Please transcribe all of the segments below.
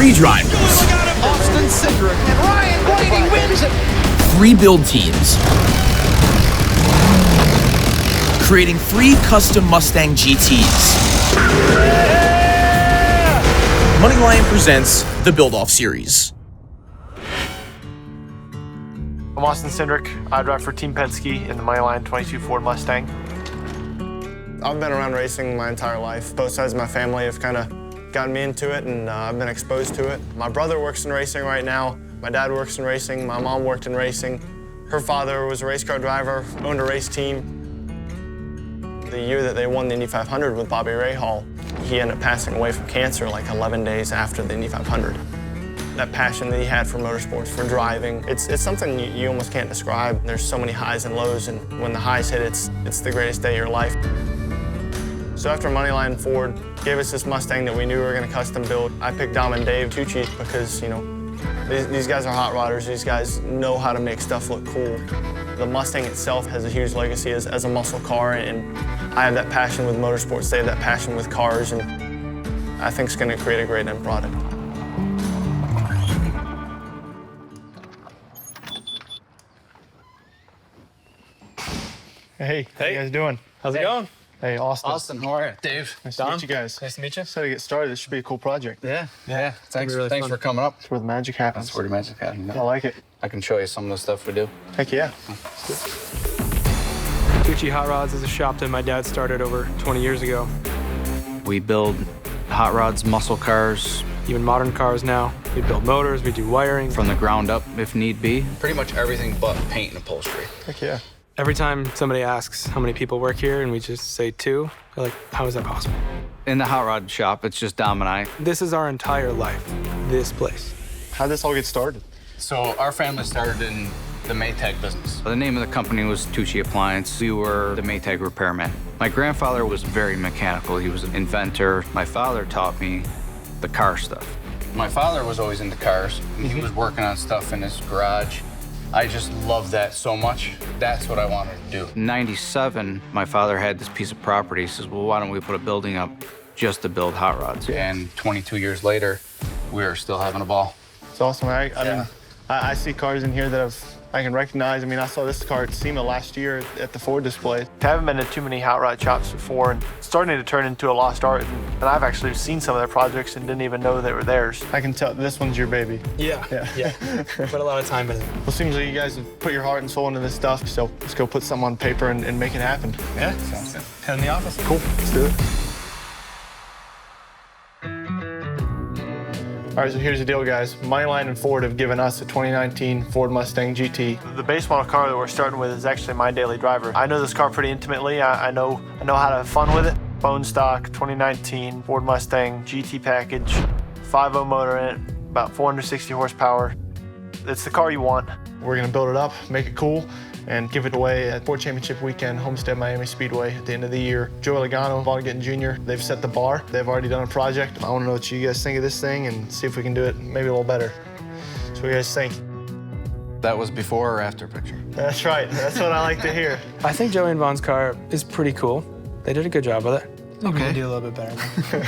3 drivers, Austin Cindric and Ryan Blaney wins it. 3 build teams, creating 3 custom Mustang GTs. MoneyLion presents the Build-Off Series. I'm Austin Cindric. I drive for Team Penske in the MoneyLion 22 Ford Mustang. I've been around racing my entire life. Both sides of my family have kind of gotten me into it, and I've been exposed to it. My brother works in racing right now. My dad works in racing. My mom worked in racing. Her father was a race car driver, owned a race team. The year that they won the Indy 500 with Bobby Rahal, he ended up passing away from cancer like 11 days after the Indy 500. That passion that he had for motorsports, for driving, it's something you almost can't describe. There's so many highs and lows, and when the highs hit, it's the greatest day of your life. So after MoneyLion Ford gave us this Mustang that we knew we were going to custom build, I picked Dom and Dave Tucci because, you know, these guys are hot rodders. These guys know how to make stuff look cool. The Mustang itself has a huge legacy as a muscle car, and I have that passion with motorsports. They have that passion with cars, and I think it's going to create a great end product. Hey, how you guys doing? How's it going? Hey, Austin. Austin, how are you? Dave. Nice to meet you guys. Nice to meet you. So to get started, this should be a cool project. Yeah. Thanks really for coming up. It's where the magic happens. That's where the magic happens. I like it. I can show you some of the stuff we do. Heck yeah. Tucci Hot Rods is a shop that my dad started over 20 years ago. We build hot rods, muscle cars, Even modern cars now. We build motors, we do wiring. from the ground up if need be. Pretty much everything but paint and upholstery. Heck yeah. Every time somebody asks how many people work here and we just say 2, they're like, how is that possible? In the hot rod shop, it's just Dom and I. This is our entire life, this place. How'd this all get started? So our family started in the Maytag business. The name of the company was Tucci Appliance. We were the Maytag repairman. My grandfather was very mechanical. He was an inventor. My father taught me the car stuff. My father was always into cars. He was working on stuff in his garage. I just loved that so much. That's what I wanted to do. In '97, my father had this piece of property. He says, well, why don't we put a building up just to build hot rods? And 22 years later, we're still having a ball. It's awesome. I see cars in here that I can recognize. I mean, I saw this car at SEMA last year at the Ford display. I haven't been to too many hot rod shops before, and it's starting to turn into a lost art. And I've actually seen some of their projects and didn't even know they were theirs. I can tell this one's your baby. Yeah. Put a lot of time in it. Well, it seems like you guys have put your heart and soul into this stuff, so let's go put something on paper and make it happen. Yeah, sounds good. Head in the office. Cool, let's do it. All right, so here's the deal, guys. MoneyLion and Ford have given us a 2019 Ford Mustang GT. The base model car that we're starting with is actually my daily driver. I know this car pretty intimately. I know how to have fun with it. Bone stock, 2019 Ford Mustang GT package, 5.0 motor in it, about 460 horsepower. It's the car you want. We're gonna build it up, make it cool, and give it away at Ford Championship Weekend, Homestead Miami Speedway at the end of the year. Joey Logano, Vaughn Jr., they've set the bar. They've already done a project. I want to know what you guys think of this thing and see if we can do it maybe a little better. So what do you guys think? That was before or after picture? That's right. That's what I like to hear. I think Joey and Vaughn's car is pretty cool. They did a good job with it. We can do a little bit better.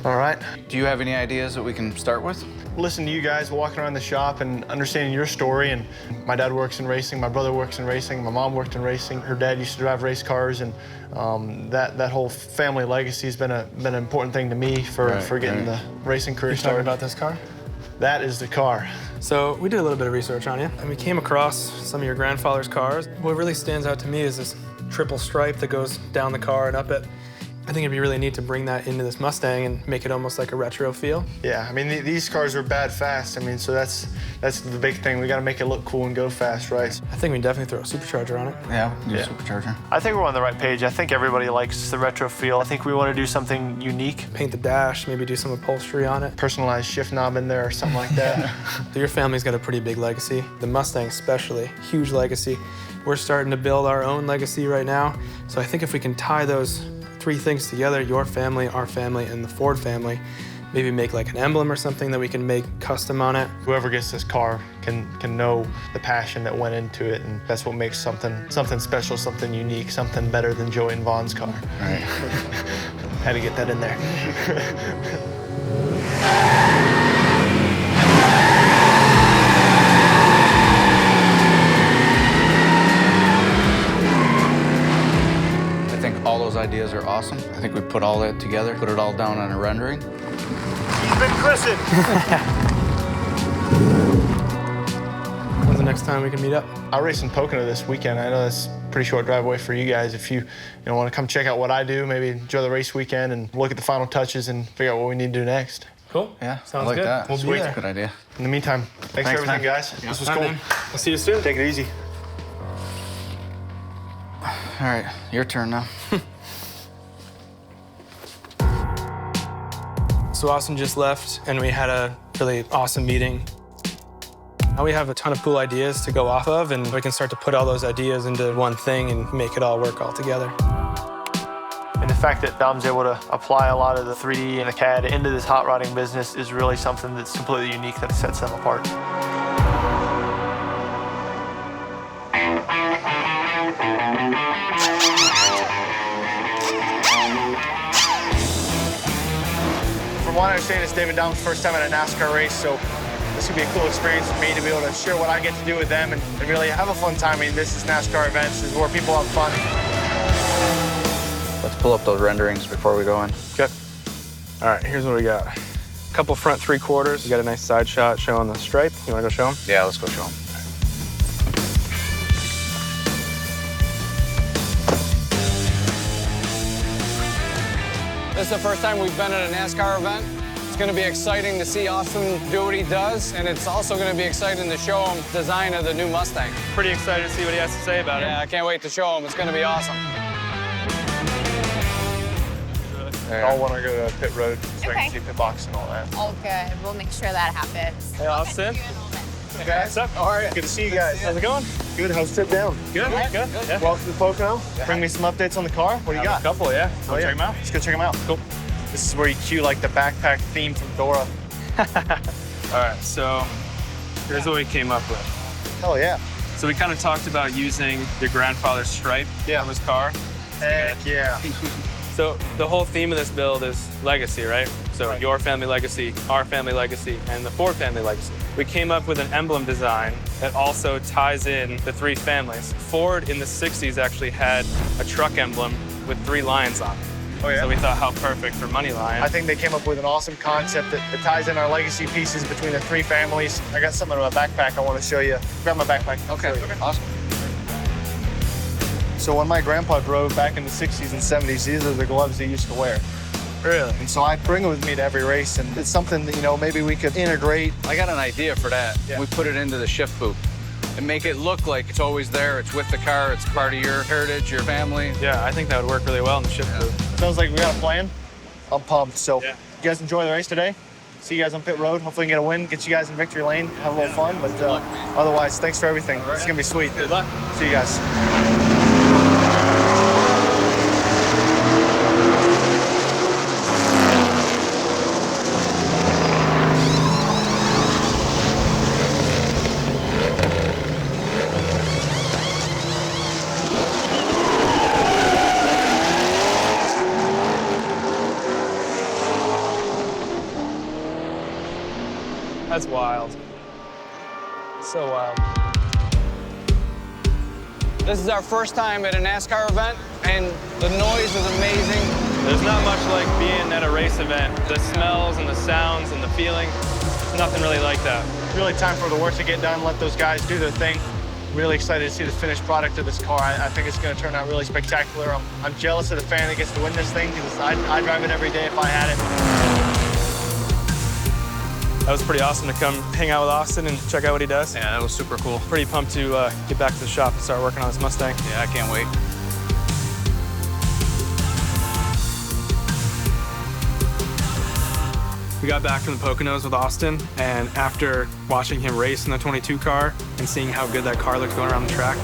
All right. Do you have any ideas that we can start with? Listen to you guys walking around the shop and understanding your story. And my dad works in racing, my brother works in racing, my mom worked in racing. Her dad used to drive race cars, and that whole family legacy has been an important thing to me for getting the racing career started. About this car? That is the car. So we did a little bit of research on you, and we came across some of your grandfather's cars. What really stands out to me is this triple stripe that goes down the car and up it. I think it'd be really neat to bring that into this Mustang and make it almost like a retro feel. Yeah, I mean, these cars are bad fast. I mean, so that's the big thing. We got to make it look cool and go fast, right? I think we can definitely throw a supercharger on it. Yeah, supercharger. I think we're on the right page. I think everybody likes the retro feel. I think we want to do something unique. Paint the dash, maybe do some upholstery on it. Personalized shift knob in there or something like that. So your family's got a pretty big legacy. The Mustang especially, huge legacy. We're starting to build our own legacy right now. So I think if we can tie those 3 things together, your family, our family, and the Ford family, maybe make like an emblem or something that we can make custom on it. Whoever gets this car can know the passion that went into it, and that's what makes something special, something unique, something better than Joey and Vaughn's car. Right. Had to get that in there. ideas are awesome. I think we put all that together, put it all down on a rendering. He's been christened. When's the next time we can meet up? I'll race in Pocono this weekend. I know that's a pretty short drive away for you guys. If you want to come check out what I do, maybe enjoy the race weekend and look at the final touches and figure out what we need to do next. Cool. Yeah, Sounds I like good. that. We'll be there. Good idea. In the meantime, thanks for everything, man. guys. This was cool. I'll see you soon. Take it easy. All right, your turn now. So Austin just left, and we had a really awesome meeting. Now we have a ton of cool ideas to go off of, and we can start to put all those ideas into one thing and make it all work all together. And the fact that Dom's able to apply a lot of the 3D and the CAD into this hot rodding business is really something that's completely unique that sets them apart. From what I understand, it's David Dom's first time at a NASCAR race, so this would be a cool experience for me to be able to share what I get to do with them and really have a fun time. I mean, this is NASCAR events. This is where people have fun. Let's pull up those renderings before we go in. Okay. All right, here's what we got. A couple front 3/4. We got a nice side shot showing the stripe. You wanna go show them? Yeah, let's go show them. This is the first time we've been at a NASCAR event. It's going to be exciting to see Austin do what he does, and it's also going to be exciting to show him the design of the new Mustang. Pretty excited to see what he has to say about Yeah, I can't wait to show him. It's going to be awesome. I'll want to go to pit road so I Okay. can see pit box and all that. All good. We'll make sure that happens. Hey, Austin. Hey guys. What's up? All right. Good to see you guys. How's it going? Good. How's the trip down? Good. Good. Yeah. Welcome to Pocono. Bring me some updates on the car. What do you got? A couple, yeah. Oh, yeah. Check them out. Let's go check them out. Cool. This is where you cue like the backpack theme from Dora. All right, so here's what we came up with. Hell yeah. So we kind of talked about using your grandfather's stripe on his car. Heck yeah. So the whole theme of this build is legacy, right? So Right. your family legacy, our family legacy, and the Ford family legacy. We came up with an emblem design that also ties in the three families. Ford in the 60s actually had a truck emblem with 3 lions on it. Oh yeah. So we thought, how perfect for MoneyLion. I think they came up with an awesome concept that ties in our legacy pieces between the 3 families. I got something in my backpack I want to show you. Grab my backpack. Okay, awesome. So when my grandpa drove back in the 60s and 70s, these are the gloves he used to wear. Really? And so I bring it with me to every race, and it's something that, maybe we could integrate. I got an idea for that. Yeah. We put it into the shift boot and make it look like it's always there. It's with the car. It's part of your heritage, your family. Yeah, I think that would work really well in the shift booth. Sounds like we got a plan. I'm pumped. So Yeah. you guys enjoy the race today. See you guys on pit road. Hopefully we can get a win, get you guys in victory lane, have a little fun. But otherwise, thanks for everything. It's going to be sweet. Good luck. See you guys. That's wild. So wild. This is our first time at a NASCAR event, and the noise is amazing. There's not much like being at a race event. The smells and the sounds and the feeling, nothing really like that. Really time for the work to get done. Let those guys do their thing. Really excited to see the finished product of this car. I think it's going to turn out really spectacular. I'm jealous of the fan that gets to win this thing because I drive it every day if I had it. That was pretty awesome to come hang out with Austin and check out what he does. Yeah, that was super cool. Pretty pumped to get back to the shop and start working on this Mustang. Yeah, I can't wait. We got back from the Poconos with Austin, and after watching him race in the 22 car and seeing how good that car looked going around the track,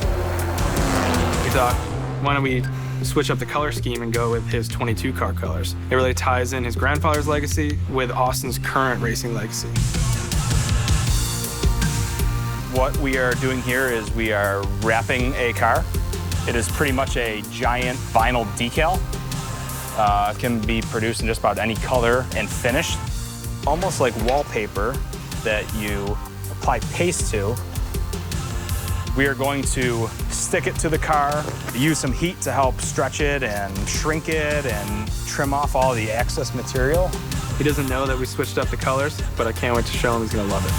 we thought, why don't we switch up the color scheme and go with his 22 car colors? It really ties in his grandfather's legacy with Austin's current racing legacy. What we are doing here is we are wrapping a car. It is pretty much a giant vinyl decal. It can be produced in just about any color and finish. Almost like wallpaper that you apply paste to. We are going to stick it to the car, use some heat to help stretch it and shrink it and trim off all the excess material. He doesn't know that we switched up the colors, but I can't wait to show him. He's gonna love it.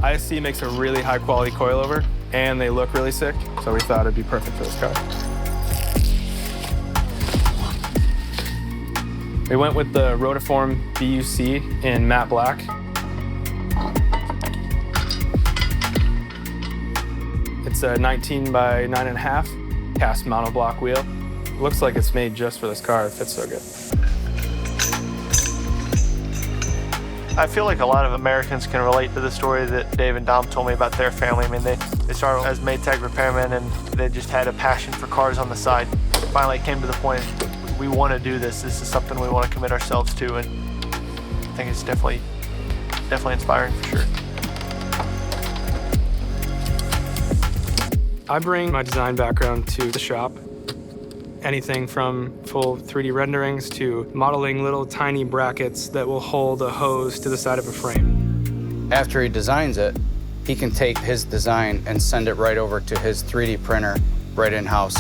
ISC makes a really high quality coilover and they look really sick, so we thought it'd be perfect for this car. We went with the Rotiform BUC in matte black. It's a 19 by 9.5 cast monoblock wheel. Looks like it's made just for this car. It fits so good. I feel like a lot of Americans can relate to the story that Dave and Dom told me about their family. I mean, they started as Maytag repairmen and they just had a passion for cars on the side. Finally it came to the point, we want to do this. This is something we want to commit ourselves to, and I think it's definitely inspiring for sure. I bring my design background to the shop. Anything from full 3D renderings to modeling little tiny brackets that will hold a hose to the side of a frame. After he designs it, he can take his design and send it right over to his 3D printer right in-house.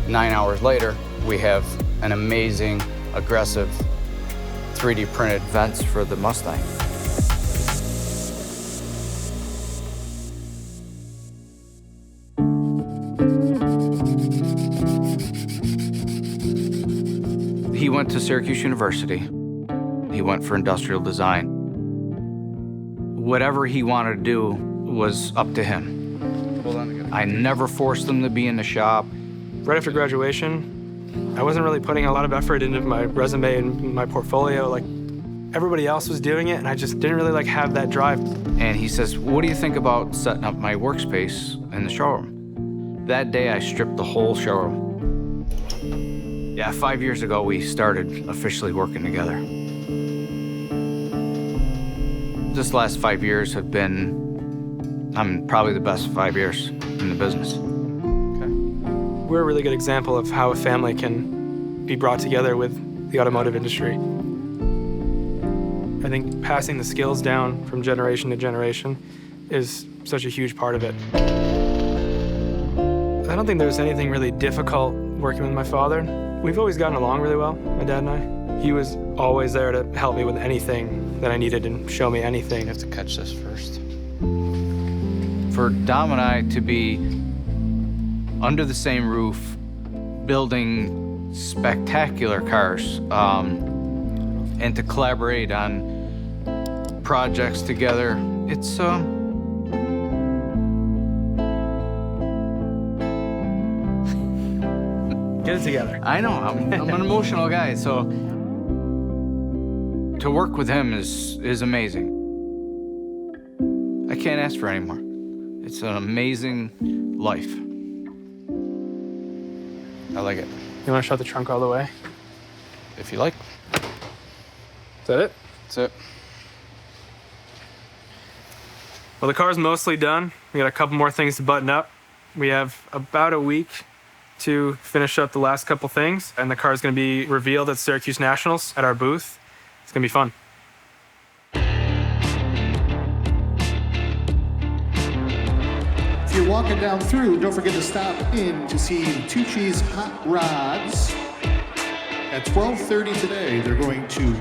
9 hours later, we have an amazing, aggressive 3D printed vents for the Mustang. He went to Syracuse University. He went for industrial design. Whatever he wanted to do was up to him. Hold on. I never forced him to be in the shop. Right after graduation, I wasn't really putting a lot of effort into my resume and my portfolio. Like, everybody else was doing it, and I just didn't really have that drive. And he says, what do you think about setting up my workspace in the showroom? That day, I stripped the whole showroom. Yeah, 5 years ago, we started officially working together. This last 5 years have been, probably the best 5 years in the business. Okay. We're a really good example of how a family can be brought together with the automotive industry. I think passing the skills down from generation to generation is such a huge part of it. I don't think there's anything really difficult working with my father. We've always gotten along really well, my dad and I. He was always there to help me with anything that I needed and show me anything. You have to catch this first. For Dom and I to be under the same roof, building spectacular cars, and to collaborate on projects together, it's Get it together. I know, I'm an emotional guy, so to work with him is amazing. I can't ask for any more. It's an amazing life. I like it. You want to shut the trunk all the way? If you like. Is that it? That's it. Well, the car's mostly done. We got a couple more things to button up. We have about a week to finish up the last couple things, and the car's going to be revealed at Syracuse Nationals at our booth. It's going to be fun. If you're walking down through, don't forget to stop in to see Tucci's Hot Rods. At 12:30 today, they're going to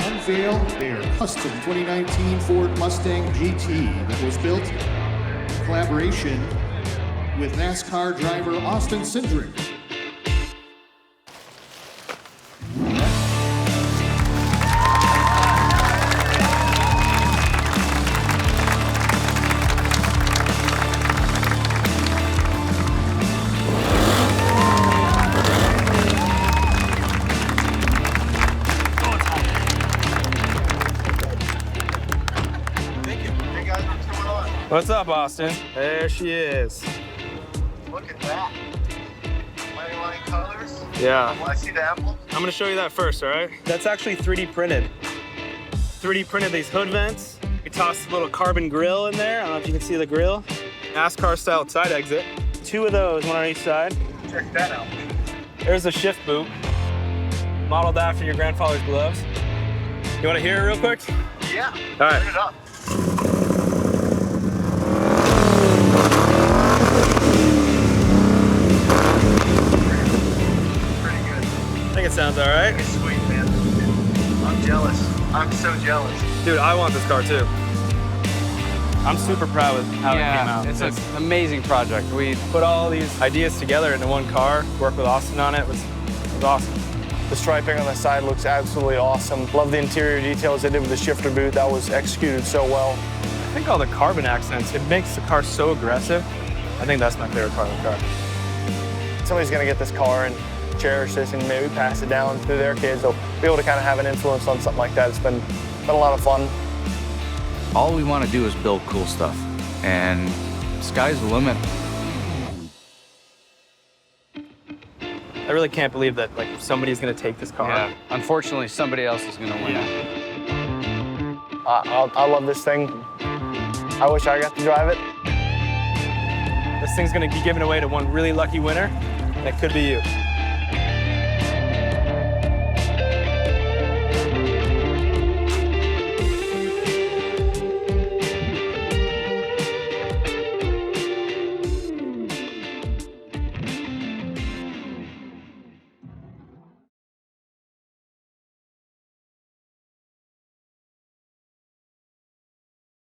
unveil their custom 2019 Ford Mustang GT that was built in collaboration with NASCAR driver Austin Cindric. What's up, Austin? There she is. Look at that. MoneyLion colors. Yeah. I see the emblem. I'm gonna show you that first, all right? That's actually 3D printed. 3D printed these hood vents. We tossed a little carbon grill in there. I don't know if you can see the grill. NASCAR style side exit. 2 of those, 1 on each side. Check that out. There's a shift boot, modeled after your grandfather's gloves. You want to hear it real quick? Yeah. All right. Turn it up. Pretty good. I think it sounds all right. It's sweet, man. I'm jealous. I'm so jealous. Dude, I want this car too. I'm super proud with how it came out. It's an amazing project. We Put all these ideas together into one car, work with Austin on it, was awesome. The striping on the side looks absolutely awesome. Love the interior details they did with the shifter boot. That was executed so well. I think all the carbon accents, it makes the car so aggressive. I think that's my favorite part of the car. Somebody's gonna get this car and cherish this and maybe pass it down to their kids. They'll be able to kind of have an influence on something like that. It's been a lot of fun. All we want to do is build cool stuff, and sky's the limit. I really can't believe that like somebody's gonna take this car. Yeah. Unfortunately, somebody else is going to win. I love this thing. I wish I got to drive it. This thing's gonna be given away to one really lucky winner, and it could be you.